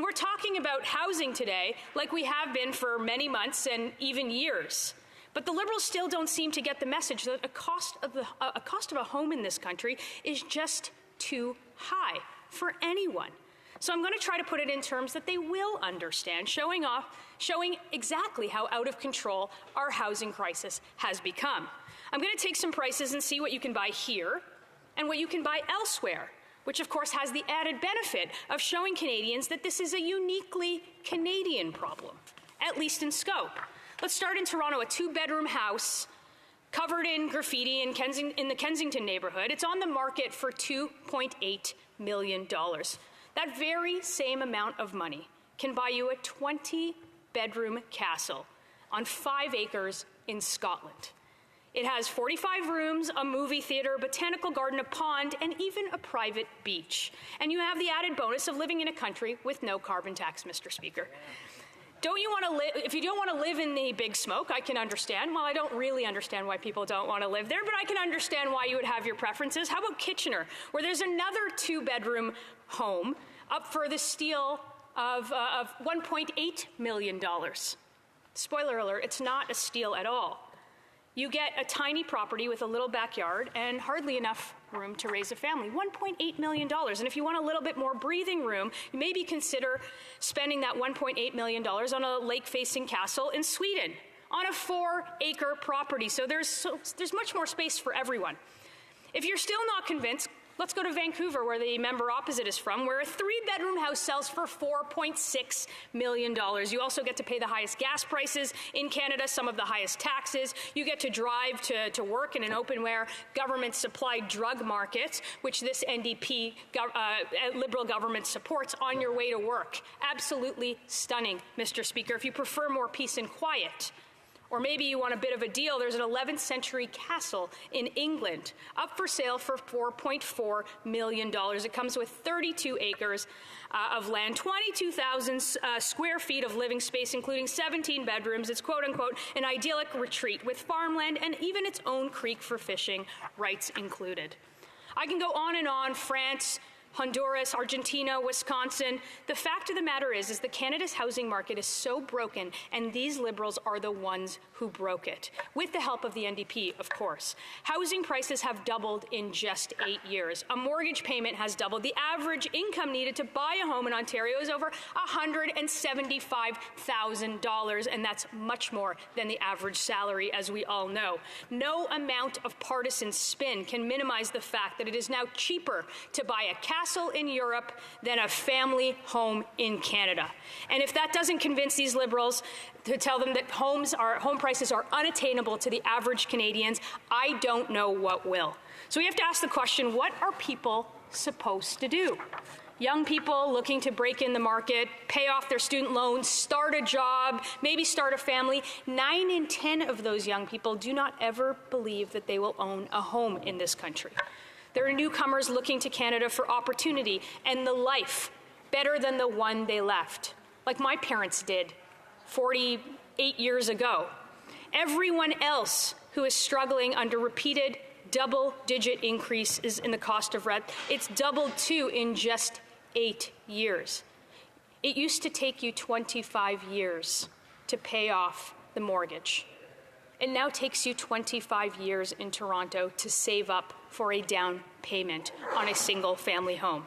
And we're talking about housing today like we have been for many months and even years. But the Liberals still don't seem to get the message that a cost of a home in this country is just too high for anyone. So I'm going to try to put it in terms that they will understand, showing exactly how out of control our housing crisis has become. I'm going to take some prices and see what you can buy here and what you can buy elsewhere, which of course has the added benefit of showing Canadians that this is a uniquely Canadian problem, at least in scope. Let's start in Toronto, a 2-bedroom house covered in graffiti in the Kensington neighborhood. It's on the market for $2.8 million. That very same amount of money can buy you a 20-bedroom castle on 5 acres in Scotland. It has 45 rooms, a movie theater, botanical garden, a pond, and even a private beach. And you have the added bonus of living in a country with no carbon tax, Mr. Speaker. If you don't want to live in the big smoke, I can understand. Well, I don't really understand why people don't want to live there, but I can understand why you would have your preferences. How about Kitchener, where there's another 2-bedroom home up for the steal of $1.8 million? Spoiler alert, it's not a steal at all. You get a tiny property with a little backyard and hardly enough room to raise a family. $1.8 million. And if you want a little bit more breathing room, you maybe consider spending that $1.8 million on a lake-facing castle in Sweden on a 4-acre property. So there's much more space for everyone. If you're still not convinced, let's go to Vancouver, where the member opposite is from, where a 3-bedroom house sells for $4.6 million. You also get to pay the highest gas prices in Canada, some of the highest taxes. You get to drive to work in an open-air government-supplied drug market, which this NDP Liberal government supports on your way to work. Absolutely stunning, Mr. Speaker. If you prefer more peace and quiet, or maybe you want a bit of a deal, there's an 11th century castle in England up for sale for $4.4 million. It comes with 32 acres of land, 22,000 square feet of living space, including 17 bedrooms. It's quote-unquote an idyllic retreat with farmland and even its own creek for fishing, rights included. I can go on and on. France, Honduras, Argentina, Wisconsin. The fact of the matter is that Canada's housing market is so broken, and these Liberals are the ones who broke it, with the help of the NDP, of course. Housing prices have doubled in just 8 years. A mortgage payment has doubled. The average income needed to buy a home in Ontario is over $175,000, and that's much more than the average salary, as we all know. No amount of partisan spin can minimize the fact that it is now cheaper to buy a castle in Europe than a family home in Canada. And if that doesn't convince these Liberals to tell them that home prices are unattainable to the average Canadians, I don't know what will. So we have to ask the question, what are people supposed to do? Young people looking to break in the market, pay off their student loans, start a job, maybe start a family. 9 in 10 of those young people do not ever believe that they will own a home in this country. There are newcomers looking to Canada for opportunity and the life better than the one they left, like my parents did 48 years ago. Everyone else who is struggling under repeated double-digit increases in the cost of rent, it's doubled too in just 8 years. It used to take you 25 years to pay off the mortgage. It now takes you 25 years in Toronto to save up for a down payment on a single-family home.